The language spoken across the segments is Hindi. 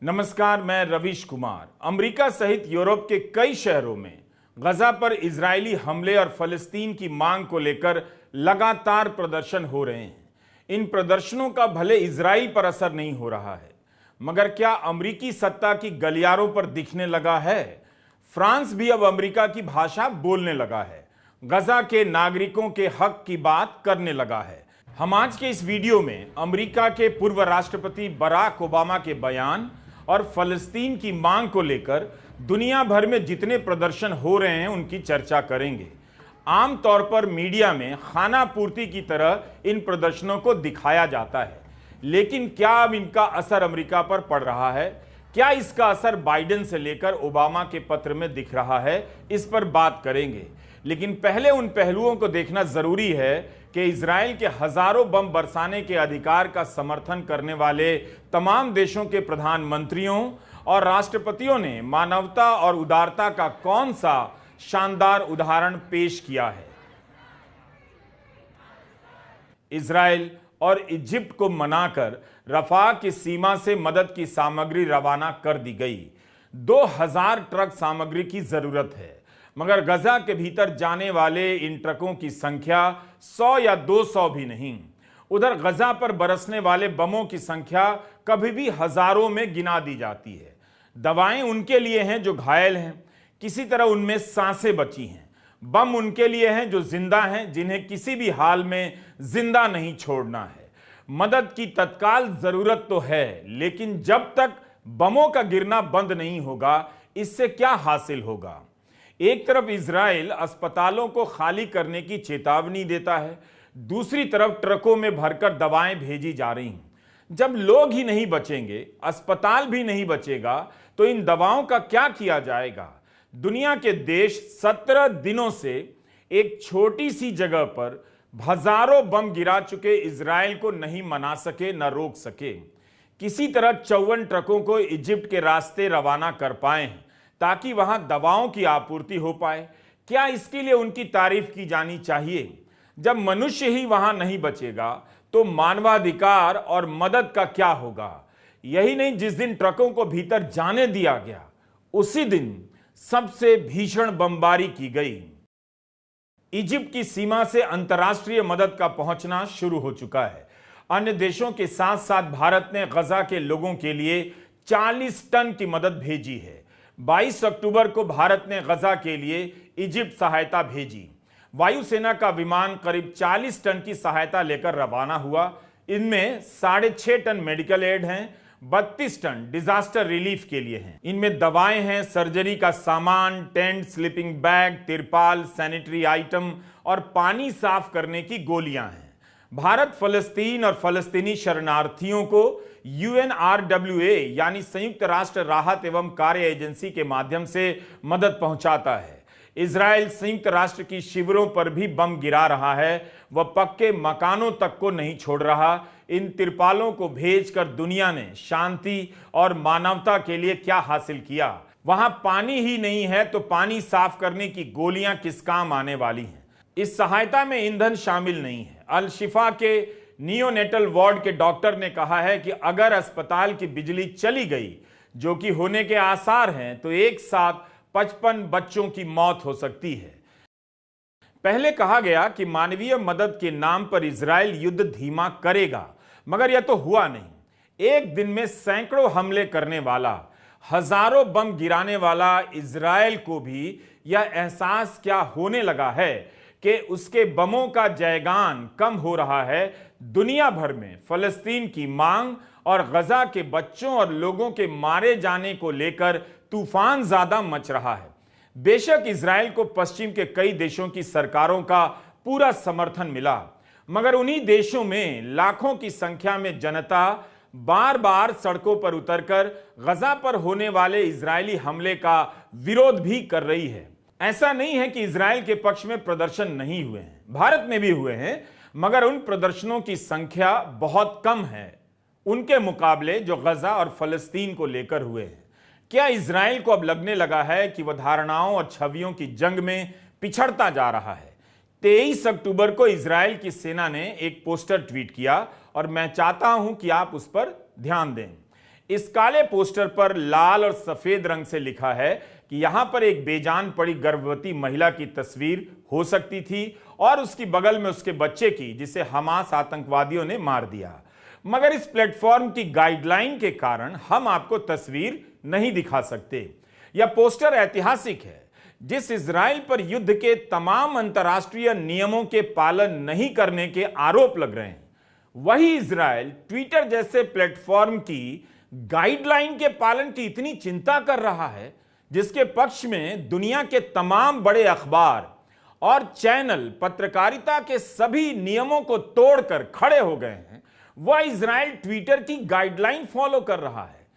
नमस्कार, मैं रवीश कुमार। अमेरिका सहित यूरोप के कई शहरों में गजा पर इजरायली हमले और फलस्तीन की मांग को लेकर लगातार प्रदर्शन हो रहे हैं। इन प्रदर्शनों का भले इजराइल पर असर नहीं हो रहा है, मगर क्या अमेरिकी सत्ता की गलियारों पर दिखने लगा है? फ्रांस भी अब अमेरिका की भाषा बोलने लगा है, गजा के नागरिकों के हक की बात करने लगा है। हम आज के इस वीडियो में अमेरिका के पूर्व राष्ट्रपति बराक ओबामा के बयान और फलस्तीन की मांग को लेकर दुनिया भर में जितने प्रदर्शन हो रहे हैं उनकी चर्चा करेंगे। आमतौर पर मीडिया में खाना पूर्ति की तरह इन प्रदर्शनों को दिखाया जाता है, लेकिन क्या अब इनका असर अमेरिका पर पड़ रहा है? क्या इसका असर बाइडेन से लेकर ओबामा के पत्र में दिख रहा है? इस पर बात करेंगे, लेकिन पहले उन पहलुओं को देखना जरूरी है कि इजराइल के हजारों बम बरसाने के अधिकार का समर्थन करने वाले तमाम देशों के प्रधानमंत्रियों और राष्ट्रपतियों ने मानवता और उदारता का कौन सा शानदार उदाहरण पेश किया है। इजराइल और इजिप्ट को मनाकर रफा की सीमा से मदद की सामग्री रवाना कर दी गई। 2000 ट्रक सामग्री की जरूरत है, मगर गजा के भीतर जाने वाले इन ट्रकों की संख्या 100 या 200 भी नहीं। उधर गजा पर बरसने वाले बमों की संख्या कभी भी हजारों में गिना दी जाती है। दवाएं उनके लिए हैं जो घायल हैं, किसी तरह उनमें सांसें बची हैं। बम उनके लिए हैं जो जिंदा हैं, जिन्हें किसी भी हाल में जिंदा नहीं छोड़ना है। मदद की तत्काल जरूरत तो है, लेकिन जब तक बमों का गिरना बंद नहीं होगा, इससे क्या हासिल होगा? एक तरफ इजराइल अस्पतालों को खाली करने की चेतावनी देता है, दूसरी तरफ ट्रकों में भरकर दवाएं भेजी जा रही हैं। जब लोग ही नहीं बचेंगे, अस्पताल भी नहीं बचेगा, तो इन दवाओं का क्या किया जाएगा? दुनिया के देश 17 दिनों से एक छोटी सी जगह पर हजारों बम गिरा चुके इजराइल को नहीं मना सके, न रोक सके। किसी तरह 54 ट्रकों को इजिप्ट के रास्ते रवाना कर पाए हैं ताकि वहां दवाओं की आपूर्ति हो पाए। क्या इसके लिए उनकी तारीफ की जानी चाहिए? जब मनुष्य ही वहां नहीं बचेगा तो मानवाधिकार और मदद का क्या होगा? यही नहीं, जिस दिन ट्रकों को भीतर जाने दिया गया, उसी दिन सबसे भीषण बमबारी की गई। इजिप्ट की सीमा से अंतर्राष्ट्रीय मदद का पहुंचना शुरू हो चुका है। अन्य देशों के साथ साथ भारत ने गजा के लोगों के लिए 40 टन की मदद भेजी है। 22 अक्टूबर को भारत ने गजा के लिए इजिप्ट सहायता भेजी। वायुसेना का विमान करीब 40 टन की सहायता लेकर रवाना हुआ। इनमें 6.5 टन मेडिकल एड हैं, 32 टन डिजास्टर रिलीफ के लिए हैं। इनमें दवाएं हैं, सर्जरी का सामान, टेंट, स्लीपिंग बैग, तिरपाल, सैनिटरी आइटम और पानी साफ करने की गोलियां हैं। भारत फलस्तीन और फलस्तीनी शरणार्थियों को UNRWA यानी संयुक्त राष्ट्र राहत एवं कार्य एजेंसी के माध्यम से मदद पहुंचाता है। इजराइल संयुक्त राष्ट्र की शिविरों पर भी बम गिरा रहा है, वह पक्के मकानों तक को नहीं छोड़ रहा। इन तिरपालों को भेजकर दुनिया ने शांति और मानवता के लिए क्या हासिल किया? वहां पानी ही नहीं है तो पानी साफ करने की गोलियां किस काम आने वाली हैं? इस सहायता में ईंधन शामिल नहीं है। अल शिफा के नियोनेटल वार्ड के डॉक्टर ने कहा है कि अगर अस्पताल की बिजली चली गई, जो कि होने के आसार हैं, तो एक साथ 55 बच्चों की मौत हो सकती है। पहले कहा गया कि मानवीय मदद के नाम पर इजराइल युद्ध धीमा करेगा, मगर यह तो हुआ नहीं। एक दिन में सैकड़ों हमले करने वाला, हजारों बम गिराने वाला इजराइल को भी यह एहसास क्या होने लगा है कि उसके बमों का जयगान कम हो रहा है। दुनिया भर में फलस्तीन की मांग और गजा के बच्चों और लोगों के मारे जाने को लेकर तूफान ज्यादा मच रहा है। बेशक इजराइल को पश्चिम के कई देशों की सरकारों का पूरा समर्थन मिला, मगर उन्हीं देशों में लाखों की संख्या में जनता बार बार सड़कों पर उतरकर गजा पर होने वाले इजरायली हमले का विरोध भी कर रही है। ऐसा नहीं है कि इजराइल के पक्ष में प्रदर्शन नहीं हुए हैं, भारत में भी हुए हैं, मगर उन प्रदर्शनों की संख्या बहुत कम है उनके मुकाबले जो गजा और फलस्तीन को लेकर हुए हैं। क्या इजराइल को अब लगने लगा है कि वह धारणाओं और छवियों की जंग में पिछड़ता जा रहा है? 23 अक्टूबर को इजराइल की सेना ने एक पोस्टर ट्वीट किया और मैं चाहता हूं कि आप उस पर ध्यान दें। इस काले पोस्टर पर लाल और सफेद रंग से लिखा है कि यहां पर एक बेजान पड़ी गर्भवती महिला की तस्वीर हो सकती थी और उसकी बगल में उसके बच्चे की, जिसे हमास आतंकवादियों ने मार दिया। मगर इस प्लेटफॉर्म की गाइडलाइन के कारण हम आपको तस्वीर नहीं दिखा सकते। यह पोस्टर ऐतिहासिक है। जिस इजराइल पर युद्ध के तमाम अंतर्राष्ट्रीय नियमों के पालन नहीं करने के आरोप लग रहे हैं, वही इजराइल ट्विटर जैसे प्लेटफॉर्म की गाइडलाइन के पालन की इतनी चिंता कर रहा है, जिसके पक्ष में दुनिया के तमाम बड़े अखबार और चैनल पत्रकारिता के सभी नियमों को तोड़कर खड़े हो गए हैं। वह इजराइल ट्विटर की गाइडलाइन फॉलो कर रहा है।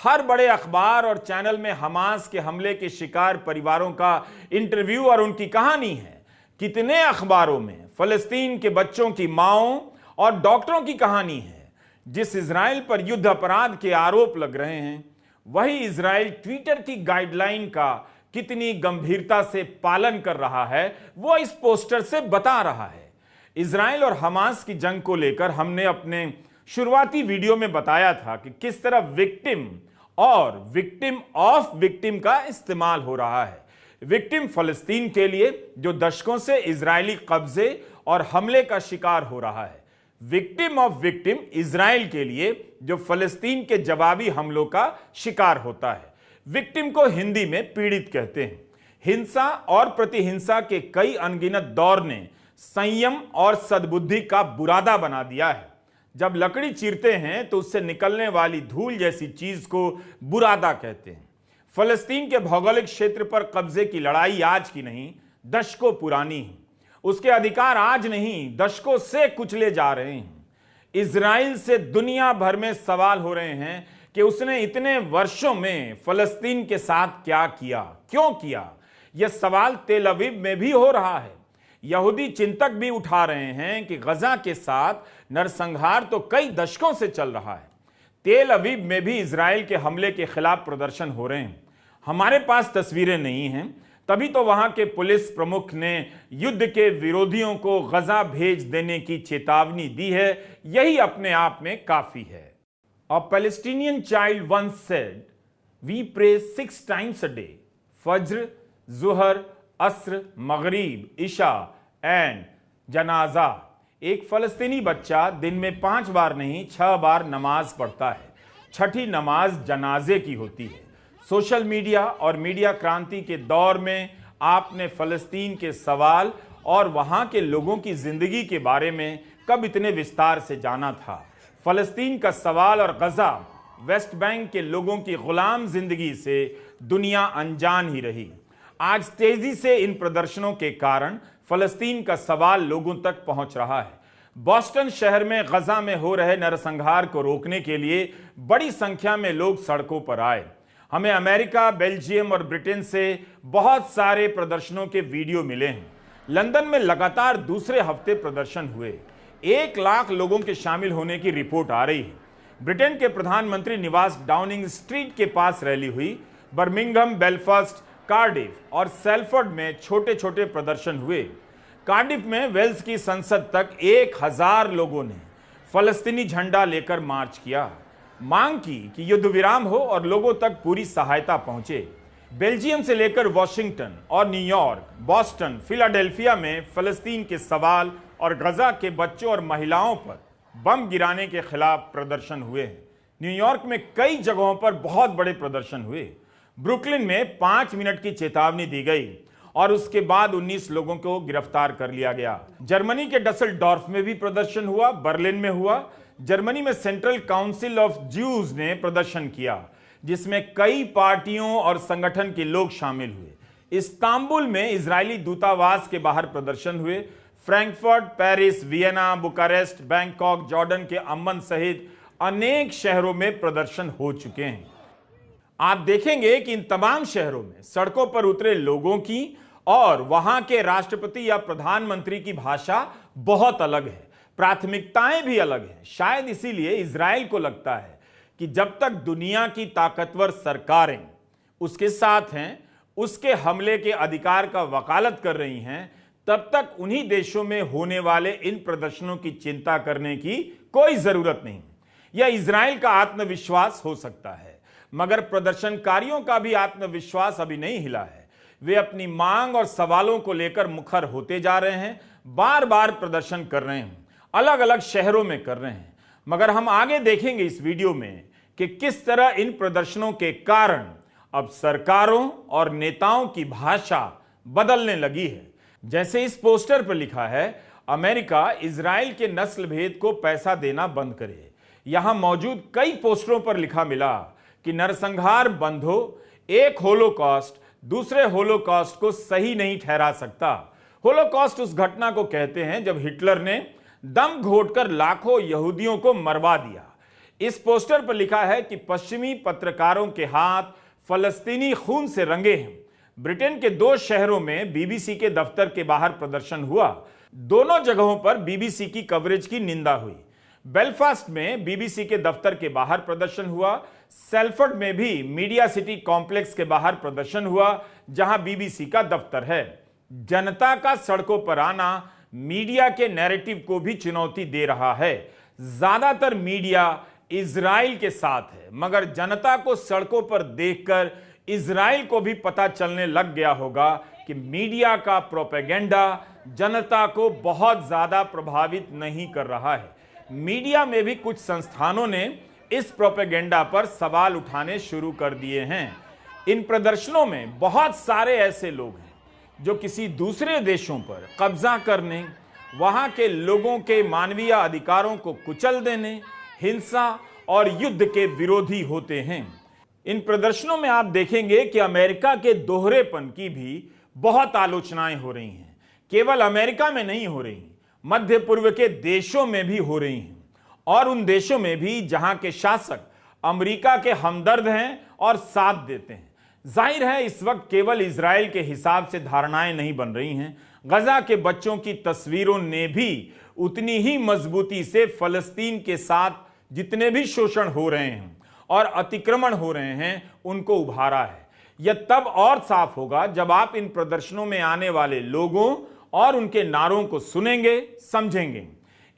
हर बड़े अखबार और चैनल में हमास के हमले के शिकार परिवारों का इंटरव्यू और उनकी कहानी है। कितने अखबारों में फलस्तीन के बच्चों की माओं और डॉक्टरों की कहानी है। जिस इजराइल पर युद्ध अपराध के आरोप लग रहे हैं, वही इजराइल ट्विटर की गाइडलाइन का कितनी गंभीरता से पालन कर रहा है, वो इस पोस्टर से बता रहा है। इजराइल और हमास की जंग को लेकर हमने अपने शुरुआती वीडियो में बताया था कि किस तरह विक्टिम और विक्टिम ऑफ विक्टिम का इस्तेमाल हो रहा है। विक्टिम फलस्तीन के लिए जो दशकों से इजरायली कब्जे और हमले का शिकार हो रहा है, विक्टिम ऑफ विक्टिम इजराइल के लिए जो फलस्तीन के जवाबी हमलों का शिकार होता है। विक्टिम को हिंदी में पीड़ित कहते हैं। हिंसा और प्रतिहिंसा के कई अनगिनत दौर ने संयम और सद्बुद्धि का बुरादा बना दिया है। जब लकड़ी चीरते हैं तो उससे निकलने वाली धूल जैसी चीज को बुरादा कहते हैं। फलस्तीन के भौगोलिक क्षेत्र पर कब्जे की लड़ाई आज की नहीं, दशकों पुरानी है। उसके अधिकार आज नहीं, दशकों से कुचले जा रहे हैं। इजराइल से दुनिया भर में सवाल हो रहे हैं कि उसने इतने वर्षों में फलस्तीन के साथ क्या किया, क्यों किया। यह सवाल तेल अवीव में भी हो रहा है। यहूदी चिंतक भी उठा रहे हैं कि गजा के साथ नरसंहार तो कई दशकों से चल रहा है। तेल अवीव में भी इजराइल के हमले के खिलाफ प्रदर्शन हो रहे हैं। हमारे पास तस्वीरें नहीं हैं, तभी तो वहां के पुलिस प्रमुख ने युद्ध के विरोधियों को गजा भेज देने की चेतावनी दी है। यही अपने आप में काफी है। A Palestinian child once said, "We pray 6 times a day: Fajr, Zuhr, Asr, Maghrib, Isha and जनाजा। एक फलस्तीनी बच्चा दिन में 5 बार नहीं 6 बार नमाज पढ़ता है। छठी नमाज जनाजे की होती है। सोशल मीडिया और मीडिया क्रांति के दौर में आपने फलस्तीन के सवाल और वहां के लोगों की जिंदगी के बारे में कब इतने विस्तार से जाना था। फलस्तीन का सवाल और गजा, वेस्ट बैंक के लोगों की गुलाम जिंदगी से दुनिया अनजान ही रही। आज तेजी से इन प्रदर्शनों के कारण फलस्तीन का सवाल लोगों तक पहुंच रहा है। बॉस्टन शहर में गजा में हो रहे नरसंहार को रोकने के लिए बड़ी संख्या में लोग सड़कों पर आए। हमें अमेरिका, बेल्जियम और ब्रिटेन से बहुत सारे प्रदर्शनों के वीडियो मिले हैं। लंदन में लगातार दूसरे हफ्ते प्रदर्शन हुए। 1 लाख लोगों के शामिल होने की रिपोर्ट आ रही है। ब्रिटेन के प्रधानमंत्री निवास डाउनिंग स्ट्रीट के पास रैली हुई। बर्मिंघम, बेलफास्ट, कार्डिफ और सेल्फोर्ड में छोटे छोटे प्रदर्शन हुए। कार्डिफ में वेल्स की संसद तक 1000 लोगों ने फलस्तीनी झंडा लेकर मार्च किया। मांग की कि युद्ध विराम हो और लोगों तक पूरी सहायता पहुंचे। बेल्जियम से लेकर वॉशिंगटन और न्यूयॉर्क, बॉस्टन, फिलाडेल्फिया में फलस्तीन के सवाल और गजा के बच्चों और महिलाओं पर बम गिराने के खिलाफ प्रदर्शन हुए हैं। न्यूयॉर्क में कई जगहों पर बहुत बड़े प्रदर्शन हुए। ब्रुकलिन में 5 मिनट की चेतावनी दी गई और उसके बाद 19 लोगों को गिरफ्तार कर लिया गया। जर्मनी के डसेल्डॉर्फ में भी प्रदर्शन हुआ, बर्लिन में हुआ। जर्मनी में सेंट्रल काउंसिल ऑफ ज्यूज ने प्रदर्शन किया, जिसमें कई पार्टियों और संगठन के लोग शामिल हुए। इस्तांबुल में इजरायली दूतावास के बाहर प्रदर्शन हुए। Frankfurt, Paris, Vienna, Bucharest, Bangkok, Jordan के अम्मन सहित अनेक शहरों में प्रदर्शन हो चुके हैं। आप देखेंगे कि इन तमाम शहरों में सड़कों पर उतरे लोगों की और वहां के राष्ट्रपति या प्रधानमंत्री की भाषा बहुत अलग है। प्राथमिकताएं भी अलग हैं। शायद इसीलिए इजराइल को लगता है कि जब तक दुनिया की ताकतवर सरकारें उसके साथ हैं, उसके हमले के अधिकार का वकालत कर रही हैं, तब तक उन्हीं देशों में होने वाले इन प्रदर्शनों की चिंता करने की कोई जरूरत नहीं। यह इजराइल का आत्मविश्वास हो सकता है, मगर प्रदर्शनकारियों का भी आत्मविश्वास अभी नहीं हिला है। वे अपनी मांग और सवालों को लेकर मुखर होते जा रहे हैं, बार बार प्रदर्शन कर रहे हैं, अलग अलग शहरों में कर रहे हैं। मगर हम आगे देखेंगे इस वीडियो में कि किस तरह इन प्रदर्शनों के कारण अब सरकारों और नेताओं की भाषा बदलने लगी है। जैसे इस पोस्टर पर लिखा है, अमेरिका इजराइल के नस्ल भेद को पैसा देना बंद करे। यहां मौजूद कई पोस्टरों पर लिखा मिला कि नरसंहार बंद हो, एक होलोकॉस्ट दूसरे होलोकॉस्ट को सही नहीं ठहरा सकता। होलोकॉस्ट उस घटना को कहते हैं जब हिटलर ने दम घोटकर लाखों यहूदियों को मरवा दिया। इस पोस्टर पर लिखा है कि पश्चिमी पत्रकारों के हाथ फलस्तीनी खून से रंगे हैं। ब्रिटेन के 2 शहरों में बीबीसी के दफ्तर के बाहर प्रदर्शन हुआ। दोनों जगहों पर बीबीसी की कवरेज की निंदा हुई। बेलफास्ट में बीबीसी के दफ्तर के बाहर प्रदर्शन हुआ। सेल्फर्ड में भी मीडिया सिटी कॉम्प्लेक्स के बाहर प्रदर्शन हुआ, जहां बीबीसी का दफ्तर है। जनता का सड़कों पर आना मीडिया के नैरेटिव को भी चुनौती दे रहा है। ज्यादातर मीडिया इजराइल के साथ है, मगर जनता को सड़कों पर देखकर इजराइल को भी पता चलने लग गया होगा कि मीडिया का प्रोपेगेंडा जनता को बहुत ज्यादा प्रभावित नहीं कर रहा है। मीडिया में भी कुछ संस्थानों ने इस प्रोपेगेंडा पर सवाल उठाने शुरू कर दिए हैं। इन प्रदर्शनों में बहुत सारे ऐसे लोग हैं जो किसी दूसरे देशों पर कब्जा करने, वहां के लोगों के मानवीय अधिकारों को कुचल देने, हिंसा और युद्ध के विरोधी होते हैं। इन प्रदर्शनों में आप देखेंगे कि अमेरिका के दोहरेपन की भी बहुत आलोचनाएं हो रही हैं। केवल अमेरिका में नहीं हो रही, मध्य पूर्व के देशों में भी हो रही हैं, और उन देशों में भी जहां के शासक अमेरिका के हमदर्द हैं और साथ देते हैं। जाहिर है इस वक्त केवल इजराइल के हिसाब से धारणाएं नहीं बन रही हैं। गजा के बच्चों की तस्वीरों ने भी उतनी ही मजबूती से फलस्तीन के साथ जितने भी शोषण हो रहे हैं और अतिक्रमण हो रहे हैं उनको उभारा है। यह तब और साफ होगा जब आप इन प्रदर्शनों में आने वाले लोगों और उनके नारों को सुनेंगे, समझेंगे।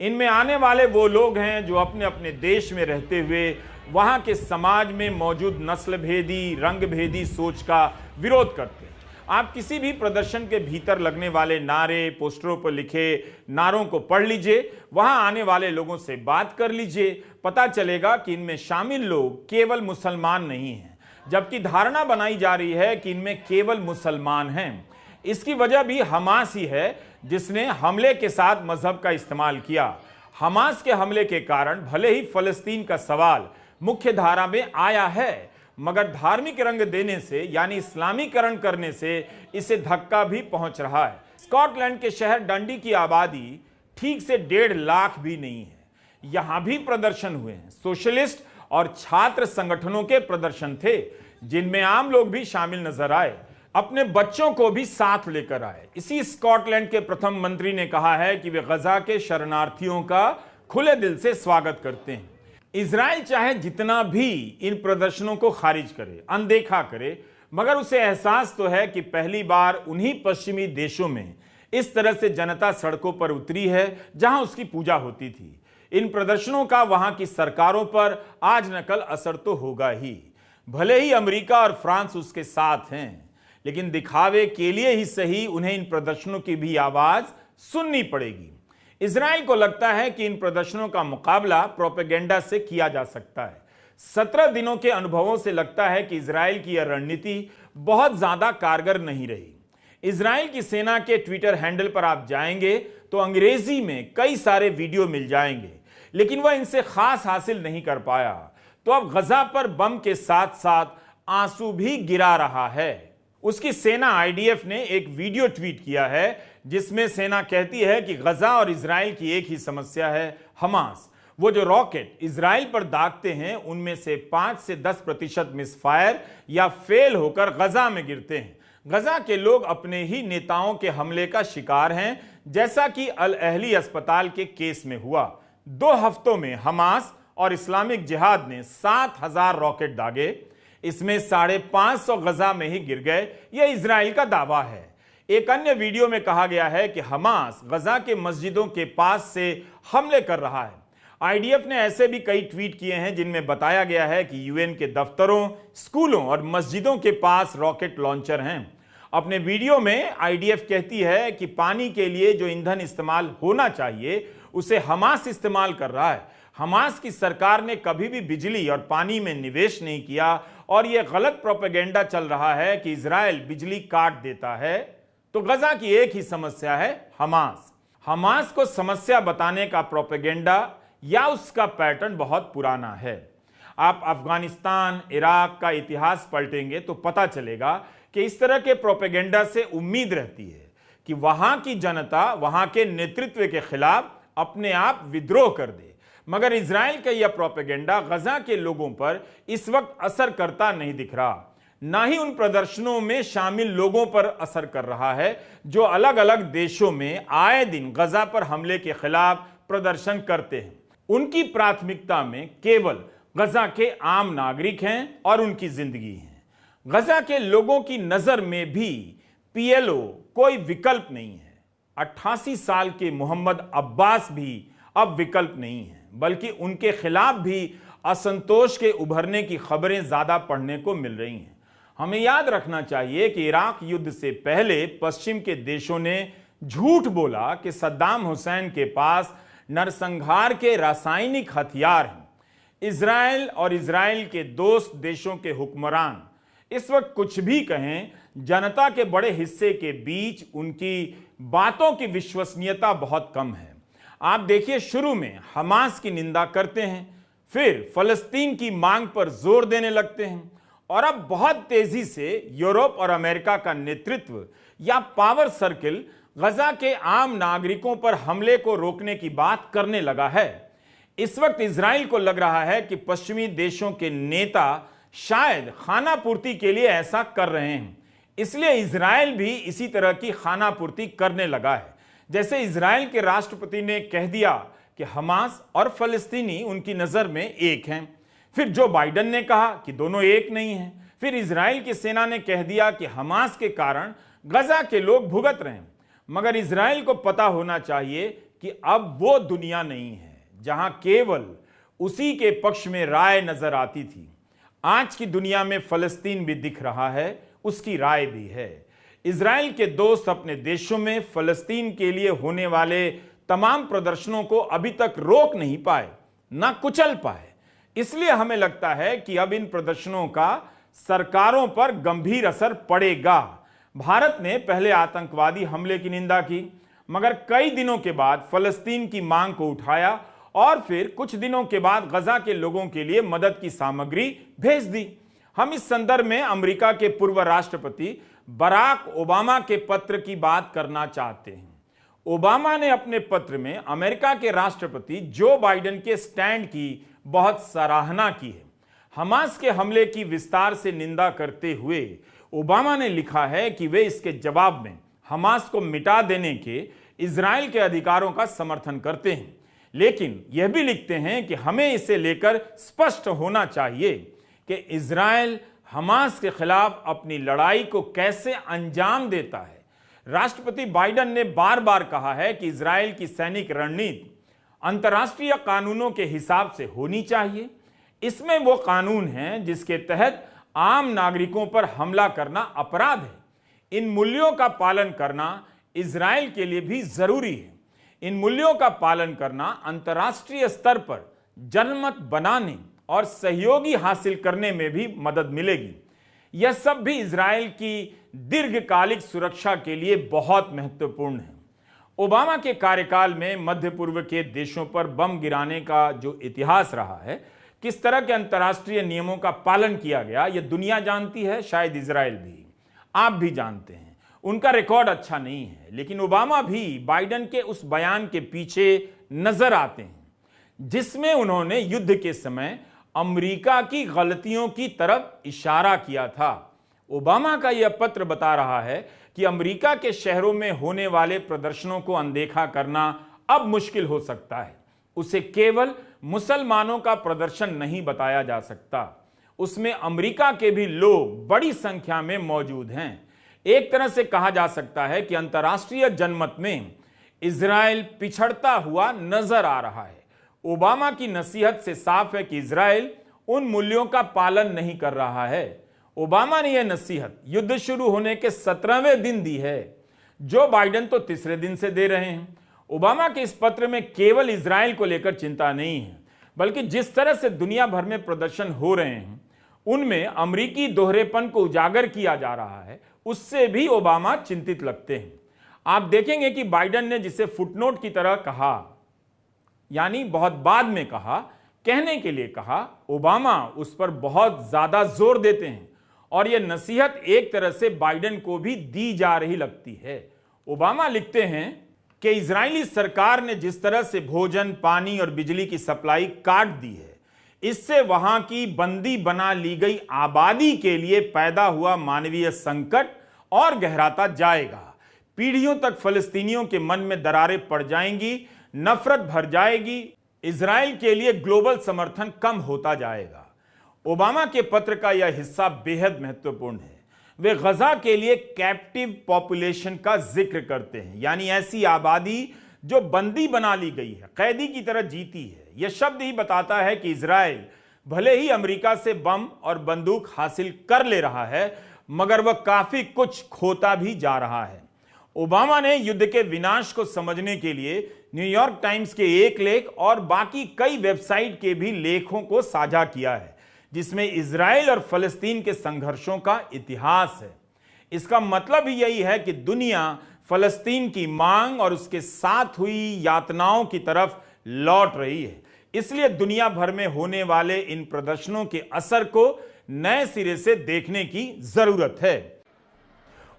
इनमें आने वाले वो लोग हैं जो अपने अपने देश में रहते हुए वहां के समाज में मौजूद नस्ल भेदी, रंग भेदी सोच का विरोध करते हैं। आप किसी भी प्रदर्शन के भीतर लगने वाले नारे, पोस्टरों पर लिखे नारों को पढ़ लीजिए, वहां आने वाले लोगों से बात कर लीजिए, पता चलेगा कि इनमें शामिल लोग केवल मुसलमान नहीं हैं, जबकि धारणा बनाई जा रही है कि इनमें केवल मुसलमान हैं। इसकी वजह भी हमास ही है, जिसने हमले के साथ मजहब का इस्तेमाल किया। हमास के हमले के कारण भले ही फलस्तीन का सवाल मुख्य धारा में आया है, मगर धार्मिक रंग देने से यानी इस्लामीकरण करने से इसे धक्का भी पहुंच रहा है। स्कॉटलैंड के शहर डंडी की आबादी ठीक से 1.5 लाख भी नहीं है। यहां भी प्रदर्शन हुए हैं। सोशलिस्ट और छात्र संगठनों के प्रदर्शन थे, जिनमें आम लोग भी शामिल नजर आए, अपने बच्चों को भी साथ लेकर आए। इसी स्कॉटलैंड के प्रथम मंत्री ने कहा है कि वे गजा के शरणार्थियों का खुले दिल से स्वागत करते हैं। इजराइल चाहे जितना भी इन प्रदर्शनों को खारिज करे, अनदेखा करे, मगर उसे एहसास तो है कि पहली बार उन्हीं पश्चिमी देशों में इस तरह से जनता सड़कों पर उतरी है जहां उसकी पूजा होती थी। इन प्रदर्शनों का वहां की सरकारों पर आज न कल असर तो होगा ही। भले ही अमेरिका और फ्रांस उसके साथ हैं, लेकिन दिखावे के लिए ही सही उन्हें इन प्रदर्शनों की भी आवाज सुननी पड़ेगी। इजराइल को लगता है कि इन प्रदर्शनों का मुकाबला प्रोपेगेंडा से किया जा सकता है। 17 दिनों के अनुभवों से लगता है कि इजराइल की यह रणनीति बहुत ज्यादा कारगर नहीं रही। इजराइल की सेना के ट्विटर हैंडल पर आप जाएंगे तो अंग्रेजी में कई सारे वीडियो मिल जाएंगे, लेकिन वह इनसे खास हासिल नहीं कर पाया। तो अब गजा पर बम के साथ साथ आंसू भी गिरा रहा है। उसकी सेना आईडीएफ ने एक वीडियो ट्वीट किया है, जिसमें सेना कहती है कि गजा और इजराइल की एक ही समस्या है, हमास। वो जो रॉकेट इजराइल पर दागते हैं उनमें से 5 से 10% मिसफायर या फेल होकर गजा में गिरते हैं। गजा के लोग अपने ही नेताओं के हमले का शिकार हैं, जैसा कि अल अहली अस्पताल के केस में हुआ। 2 हफ्तों में हमास और इस्लामिक जिहाद ने 7,000 रॉकेट दागे, इसमें 550 गजा में ही गिर गए। यह इजराइल का दावा है। एक अन्य वीडियो में कहा गया है कि हमास गजा के मस्जिदों के पास से हमले कर रहा है। आईडीएफ ने ऐसे भी कई ट्वीट किए हैं जिनमें बताया गया है कि यूएन के दफ्तरों, स्कूलों और मस्जिदों के पास रॉकेट लॉन्चर हैं। अपने वीडियो में आईडीएफ कहती है कि पानी के लिए जो ईंधन इस्तेमाल होना चाहिए उसे हमास इस्तेमाल कर रहा है। हमास की सरकार ने कभी भी बिजली और पानी में निवेश नहीं किया और यह गलत प्रोपेगेंडा चल रहा है कि इजराइल बिजली काट देता है। तो गजा की एक ही समस्या है, हमास। हमास को समस्या बताने का प्रोपेगेंडा या उसका पैटर्न बहुत पुराना है। आप अफगानिस्तान, इराक का इतिहास पलटेंगे तो पता चलेगा कि इस तरह के प्रोपेगेंडा से उम्मीद रहती है कि वहां की जनता वहां के नेतृत्व के खिलाफ अपने आप विद्रोह कर दे। मगर इजराइल का यह प्रोपेगेंडा गजा के लोगों पर इस वक्त असर करता नहीं दिख रहा, ना ही उन प्रदर्शनों में शामिल लोगों पर असर कर रहा है जो अलग अलग देशों में आए दिन गजा पर हमले के खिलाफ प्रदर्शन करते हैं। उनकी प्राथमिकता में केवल गजा के आम नागरिक हैं और उनकी जिंदगी है। गजा के लोगों की नजर में भी पीएलओ कोई विकल्प नहीं है। 88 साल के मोहम्मद अब्बास भी अब विकल्प नहीं है, बल्कि उनके खिलाफ भी असंतोष के उभरने की खबरें ज्यादा पढ़ने को मिल रही हैं। हमें याद रखना चाहिए कि इराक युद्ध से पहले पश्चिम के देशों ने झूठ बोला कि सद्दाम हुसैन के पास नरसंहार के रासायनिक हथियार हैं। इजराइल और इजराइल के दोस्त देशों के हुक्मरान इस वक्त कुछ भी कहें, जनता के बड़े हिस्से के बीच उनकी बातों की विश्वसनीयता बहुत कम है। आप देखिए, शुरू में हमास की निंदा करते हैं, फिर फलस्तीन की मांग पर जोर देने लगते हैं और अब बहुत तेजी से यूरोप और अमेरिका का नेतृत्व या पावर सर्किल गजा के आम नागरिकों पर हमले को रोकने की बात करने लगा है। इस वक्त इजराइल को लग रहा है कि पश्चिमी देशों के नेता शायद खाना पूर्ति के लिए ऐसा कर रहे हैं, इसलिए इजराइल भी इसी तरह की खाना पूर्ति करने लगा है। जैसे इजराइल के राष्ट्रपति ने कह दिया कि हमास और फलस्तीनी उनकी नजर में एक हैं, फिर जो बाइडेन ने कहा कि दोनों एक नहीं हैं, फिर इजराइल की सेना ने कह दिया कि हमास के कारण गजा के लोग भुगत रहे हैं। मगर इजराइल को पता होना चाहिए कि अब वो दुनिया नहीं है जहां केवल उसी के पक्ष में राय नजर आती थी। आज की दुनिया में फलस्तीन भी दिख रहा है, उसकी राय भी है। इजराइल के दोस्त अपने देशों में फलस्तीन के लिए होने वाले तमाम प्रदर्शनों को अभी तक रोक नहीं पाए, ना कुचल पाए। इसलिए हमें लगता है कि अब इन प्रदर्शनों का सरकारों पर गंभीर असर पड़ेगा। भारत ने पहले आतंकवादी हमले की निंदा की, मगर कई दिनों के बाद फलस्तीन की मांग को उठाया और फिर कुछ दिनों के बाद गजा के लोगों के लिए मदद की सामग्री भेज दी। हम इस संदर्भ में अमेरिका के पूर्व राष्ट्रपति बराक ओबामा के पत्र की बात करना चाहते हैं। ओबामा ने अपने पत्र में अमेरिका के राष्ट्रपति जो बाइडेन के स्टैंड की बहुत सराहना की है। हमास के हमले की विस्तार से निंदा करते हुए ओबामा ने लिखा है कि वे इसके जवाब में हमास को मिटा देने के इजराइल के अधिकारों का समर्थन करते हैं, लेकिन यह भी लिखते हैं कि हमें इसे लेकर स्पष्ट होना चाहिए कि इजराइल हमास के खिलाफ अपनी लड़ाई को कैसे अंजाम देता है। राष्ट्रपति बाइडेन ने बार बार कहा है कि इजराइल की सैनिक रणनीति अंतर्राष्ट्रीय कानूनों के हिसाब से होनी चाहिए। इसमें वो कानून हैं जिसके तहत आम नागरिकों पर हमला करना अपराध है। इन मूल्यों का पालन करना इजराइल के लिए भी जरूरी है। इन मूल्यों का पालन करना अंतर्राष्ट्रीय स्तर पर जनमत बनाने और सहयोगी हासिल करने में भी मदद मिलेगी। यह सब भी इजराइल की दीर्घकालिक सुरक्षा के लिए बहुत महत्वपूर्ण है। ओबामा के कार्यकाल में मध्य पूर्व के देशों पर बम गिराने का जो इतिहास रहा है, किस तरह के अंतर्राष्ट्रीय नियमों का पालन किया गया, यह दुनिया जानती है, शायद इजराइल भी, आप भी जानते हैं। उनका रिकॉर्ड अच्छा नहीं है, लेकिन ओबामा भी बाइडेन के उस बयान के पीछे नजर आते हैं जिसमें उन्होंने युद्ध के समय अमेरिका की गलतियों की तरफ इशारा किया था। ओबामा का यह पत्र बता रहा है कि अमेरिका के शहरों में होने वाले प्रदर्शनों को अनदेखा करना अब मुश्किल हो सकता है। उसे केवल मुसलमानों का प्रदर्शन नहीं बताया जा सकता, उसमें अमेरिका के भी लोग बड़ी संख्या में मौजूद हैं। एक तरह से कहा जा सकता है कि अंतर्राष्ट्रीय जनमत में इजराइल पिछड़ता हुआ नजर आ रहा है। ओबामा की नसीहत से साफ है कि इजराइल उन मूल्यों का पालन नहीं कर रहा है। ओबामा ने यह नसीहत युद्ध शुरू होने के 17वें दिन दी है। जो बाइडेन तो तीसरे दिन से दे रहे हैं। ओबामा के इस पत्र में केवल इजराइल को लेकर चिंता नहीं है, बल्कि जिस तरह से दुनिया भर में प्रदर्शन हो रहे हैं उनमें अमेरिकी दोहरेपन को उजागर किया जा रहा है, उससे भी ओबामा चिंतित लगते हैं। आप देखेंगे कि बाइडेन ने जिसे फुटनोट की तरह कहा, यानी बहुत बाद में कहा, कहने के लिए कहा, ओबामा उस पर बहुत ज्यादा जोर देते हैं और यह नसीहत एक तरह से बाइडेन को भी दी जा रही लगती है। ओबामा लिखते हैं कि इजरायली सरकार ने जिस तरह से भोजन, पानी और बिजली की सप्लाई काट दी है, इससे वहां की बंदी बना ली गई आबादी के लिए पैदा हुआ मानवीय संकट और गहराता जाएगा। पीढ़ियों तक फलस्तीनियों के मन में दरारें पड़ जाएंगी, नफरत भर जाएगी, इजराइल के लिए ग्लोबल समर्थन कम होता जाएगा। ओबामा के पत्र का यह हिस्सा बेहद महत्वपूर्ण है। वे गजा के लिए कैप्टिव पॉपुलेशन का जिक्र करते हैं, यानी ऐसी आबादी जो बंदी बना ली गई है, कैदी की तरह जीती है। यह शब्द ही बताता है कि इजराइल भले ही अमेरिका से बम और बंदूक हासिल कर ले रहा है, मगर वह काफी कुछ खोता भी जा रहा है। ओबामा ने युद्ध के विनाश को समझने के लिए न्यूयॉर्क टाइम्स के एक लेख और बाकी कई वेबसाइट के भी लेखों को साझा किया है, जिसमें इजराइल और फलस्तीन के संघर्षों का इतिहास है। इसका मतलब ही यही है कि दुनिया फलस्तीन की मांग और उसके साथ हुई यातनाओं की तरफ लौट रही है। इसलिए दुनिया भर में होने वाले इन प्रदर्शनों के असर को नए सिरे से देखने की जरूरत है।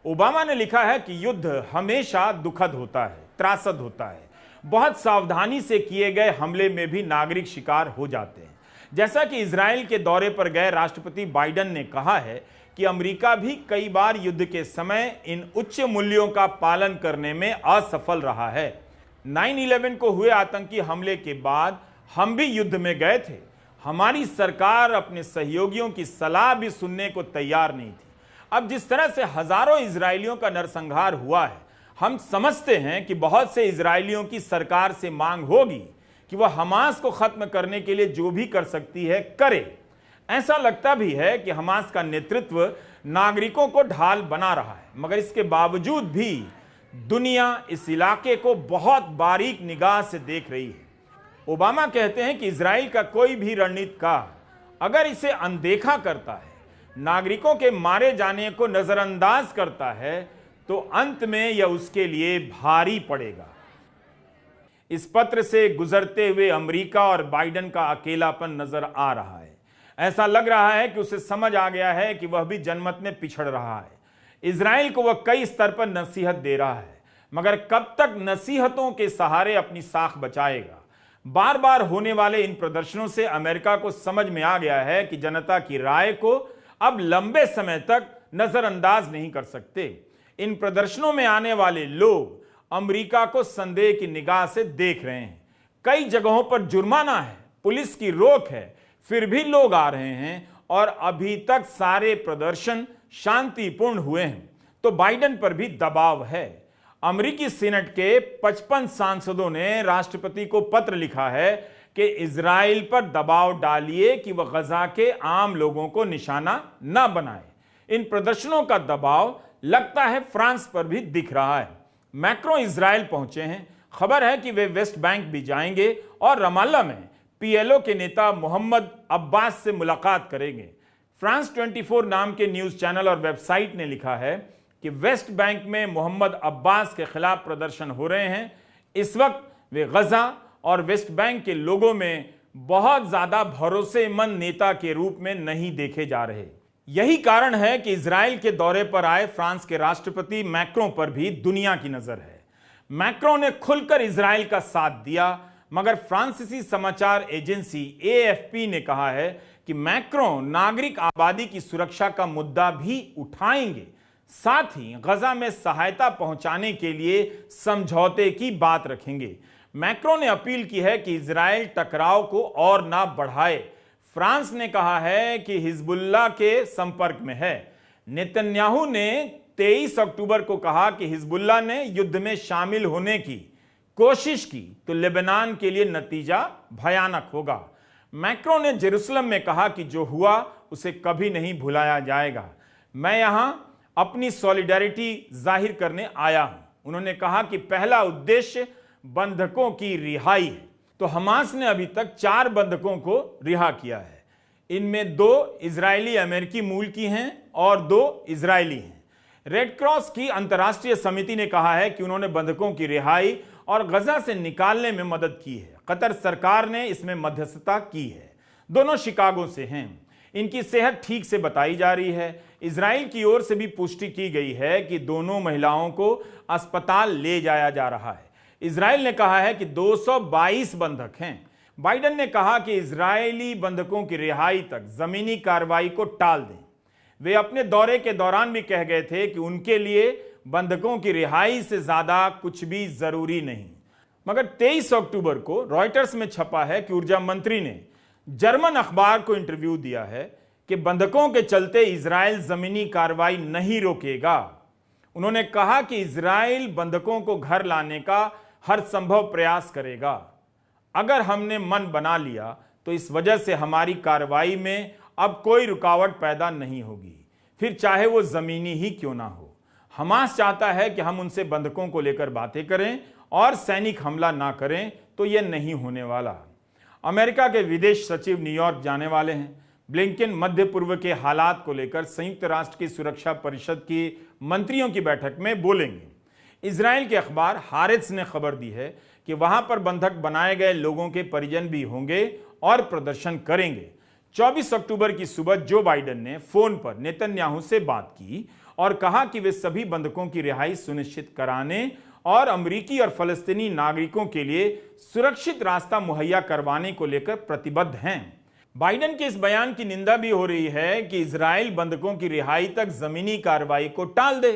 ओबामा ने लिखा है कि युद्ध हमेशा दुखद होता है, त्रासद होता है। बहुत सावधानी से किए गए हमले में भी नागरिक शिकार हो जाते हैं। जैसा कि इजराइल के दौरे पर गए राष्ट्रपति बाइडेन ने कहा है कि अमेरिका भी कई बार युद्ध के समय इन उच्च मूल्यों का पालन करने में असफल रहा है। 9/11 को हुए आतंकी हमले के बाद हम भी युद्ध में गए थे। हमारी सरकार अपने सहयोगियों की सलाह भी सुनने को तैयार नहीं थी। अब जिस तरह से हजारों इजरायलियों का नरसंहार हुआ है, हम समझते हैं कि बहुत से इजरायलियों की सरकार से मांग होगी कि वह हमास को खत्म करने के लिए जो भी कर सकती है करे। ऐसा लगता भी है कि हमास का नेतृत्व नागरिकों को ढाल बना रहा है, मगर इसके बावजूद भी दुनिया इस इलाके को बहुत बारीक निगाह से देख रही है। ओबामा कहते हैं कि इजराइल का कोई भी रणनीतिकार अगर इसे अनदेखा करता है, नागरिकों के मारे जाने को नजरअंदाज करता है, तो अंत में यह उसके लिए भारी पड़ेगा। इस पत्र से गुजरते हुए अमेरिका और बाइडेन का अकेलापन नजर आ रहा है। ऐसा लग रहा है कि उसे समझ आ गया है कि वह भी जनमत में पिछड़ रहा है। इजराइल को वह कई स्तर पर नसीहत दे रहा है, मगर कब तक नसीहतों के सहारे अपनी साख बचाएगा। बार बार होने वाले इन प्रदर्शनों से अमेरिका को समझ में आ गया है कि जनता की राय को अब लंबे समय तक नजरअंदाज नहीं कर सकते। इन प्रदर्शनों में आने वाले लोग अमेरिका को संदेह की निगाह से देख रहे हैं। कई जगहों पर जुर्माना है, पुलिस की रोक है, फिर भी लोग आ रहे हैं और अभी तक सारे प्रदर्शन शांतिपूर्ण हुए हैं। तो बाइडेन पर भी दबाव है। अमेरिकी सीनेट के 55 सांसदों ने राष्ट्रपति को पत्र लिखा है कि इजराइल पर दबाव डालिए कि वह गजा के आम लोगों को निशाना न बनाए। इन प्रदर्शनों का दबाव लगता है फ्रांस पर भी दिख रहा है। मैक्रो इजराइल पहुंचे हैं। खबर है कि वे वेस्ट बैंक भी जाएंगे और रमाल्ला में पीएलओ के नेता मोहम्मद अब्बास से मुलाकात करेंगे। फ्रांस 24 नाम के न्यूज चैनल और वेबसाइट ने लिखा है कि वेस्ट बैंक में मोहम्मद अब्बास के खिलाफ प्रदर्शन हो रहे हैं। इस वक्त वे गजा और वेस्ट बैंक के लोगों में बहुत ज्यादा भरोसेमंद नेता के रूप में नहीं देखे जा रहे। यही कारण है कि इजराइल के दौरे पर आए फ्रांस के राष्ट्रपति मैक्रों पर भी दुनिया की नजर है। मैक्रों ने खुलकर इजराइल का साथ दिया, मगर फ्रांसीसी समाचार एजेंसी एएफपी ने कहा है कि मैक्रों नागरिक आबादी की सुरक्षा का मुद्दा भी उठाएंगे, साथ ही गजा में सहायता पहुंचाने के लिए समझौते की बात रखेंगे। मैक्रों ने अपील की है कि इजराइल टकराव को और ना बढ़ाए। फ्रांस ने कहा है कि हिजबुल्लाह के संपर्क में है। नेतन्याहू ने 23 अक्टूबर को कहा कि हिजबुल्लाह ने युद्ध में शामिल होने की कोशिश की तो लेबनान के लिए नतीजा भयानक होगा। मैक्रो ने जेरूसलम में कहा कि जो हुआ उसे कभी नहीं भुलाया जाएगा। मैं यहां अपनी सॉलिडेरिटी जाहिर करने आया हूं। उन्होंने कहा कि पहला उद्देश्य बंधकों की रिहाई है। तो हमास ने अभी तक 4 बंधकों को रिहा किया है। इनमें 2 इजरायली अमेरिकी मूल की हैं और 2 इजरायली हैं। रेड क्रॉस की अंतर्राष्ट्रीय समिति ने कहा है कि उन्होंने बंधकों की रिहाई और गजा से निकालने में मदद की है। कतर सरकार ने इसमें मध्यस्थता की है। दोनों शिकागो से हैं। इनकी सेहत ठीक से बताई जा रही है। इजराइल की ओर से भी पुष्टि की गई है कि दोनों महिलाओं को अस्पताल ले जाया जा रहा है। इजराइल ने कहा है कि 222 बंधक हैं। बाइडेन ने कहा कि इजरायली बंधकों की रिहाई तक जमीनी कार्रवाई को टाल दें। वे अपने दौरे के दौरान भी कह गए थे कि उनके लिए बंधकों की रिहाई से ज्यादा कुछ भी जरूरी नहीं। मगर 23 अक्टूबर को रॉयटर्स में छपा है कि ऊर्जा मंत्री ने जर्मन अखबार को इंटरव्यू दिया है कि बंधकों के चलते इजराइल जमीनी कार्रवाई नहीं रोकेगा। उन्होंने कहा कि इजराइल बंधकों को घर लाने का हर संभव प्रयास करेगा। अगर हमने मन बना लिया तो इस वजह से हमारी कार्रवाई में अब कोई रुकावट पैदा नहीं होगी, फिर चाहे वो जमीनी ही क्यों ना हो। हमास चाहता है कि हम उनसे बंधकों को लेकर बातें करें और सैनिक हमला ना करें, तो यह नहीं होने वाला। अमेरिका के विदेश सचिव न्यूयॉर्क जाने वाले हैं। ब्लिंकन मध्य पूर्व के हालात को लेकर संयुक्त राष्ट्र की सुरक्षा परिषद की मंत्रियों की बैठक में बोलेंगे। इजराइल के अखबार हारेत्स ने खबर दी है कि वहां पर बंधक बनाए गए लोगों के परिजन भी होंगे और प्रदर्शन करेंगे। 24 अक्टूबर की सुबह जो बाइडेन ने फोन पर नेतन्याहू से बात की और कहा कि वे सभी बंधकों की रिहाई सुनिश्चित कराने और अमेरिकी और फलस्तीनी नागरिकों के लिए सुरक्षित रास्ता मुहैया करवाने को लेकर प्रतिबद्ध हैं। बाइडेन के इस बयान की निंदा भी हो रही है कि इजराइल बंधकों की रिहाई तक जमीनी कार्रवाई को टाल दे।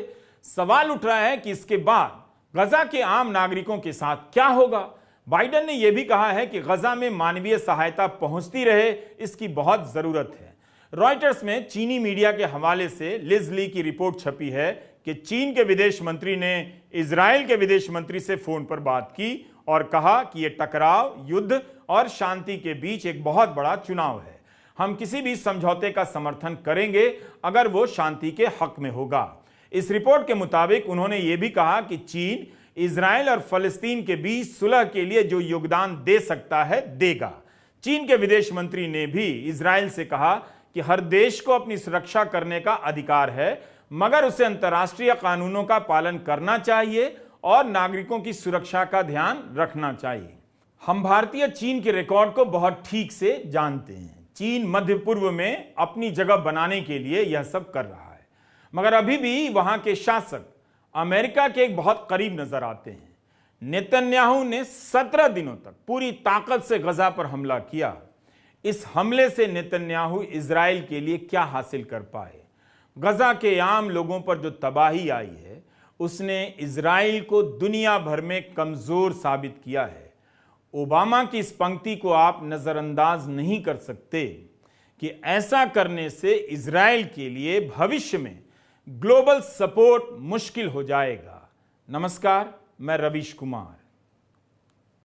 सवाल उठ रहा है कि इसके बाद गजा के आम नागरिकों के साथ क्या होगा। बाइडेन ने यह भी कहा है कि गजा में मानवीय सहायता पहुंचती रहे, इसकी बहुत जरूरत है। रॉयटर्स में चीनी मीडिया के हवाले से लिज ली की रिपोर्ट छपी है कि चीन के विदेश मंत्री ने इजराइल के विदेश मंत्री से फोन पर बात की और कहा कि यह टकराव युद्ध और शांति के बीच एक बहुत बड़ा चुनाव है। हम किसी भी समझौते का समर्थन करेंगे अगर वो शांति के हक में होगा। इस रिपोर्ट के मुताबिक उन्होंने ये भी कहा कि चीन इजराइल और फलस्तीन के बीच सुलह के लिए जो योगदान दे सकता है देगा। चीन के विदेश मंत्री ने भी इजराइल से कहा कि हर देश को अपनी सुरक्षा करने का अधिकार है, मगर उसे अंतर्राष्ट्रीय कानूनों का पालन करना चाहिए और नागरिकों की सुरक्षा का ध्यान रखना चाहिए। हम भारतीय चीन के रिकॉर्ड को बहुत ठीक से जानते हैं। चीन मध्य पूर्व में अपनी जगह बनाने के लिए यह सब कर रहा है, मगर अभी भी वहां के शासक अमेरिका के एक बहुत करीब नजर आते हैं। नेतन्याहू ने 17 दिनों तक पूरी ताकत से गजा पर हमला किया। इस हमले से नेतन्याहू इजराइल के लिए क्या हासिल कर पाए? गजा के आम लोगों पर जो तबाही आई है उसने इजराइल को दुनिया भर में कमजोर साबित किया है। ओबामा की इस पंक्ति को आप नजरअंदाज नहीं कर सकते कि ऐसा करने से इजराइल के लिए भविष्य में ग्लोबल सपोर्ट मुश्किल हो जाएगा। नमस्कार, मैं रवीश कुमार।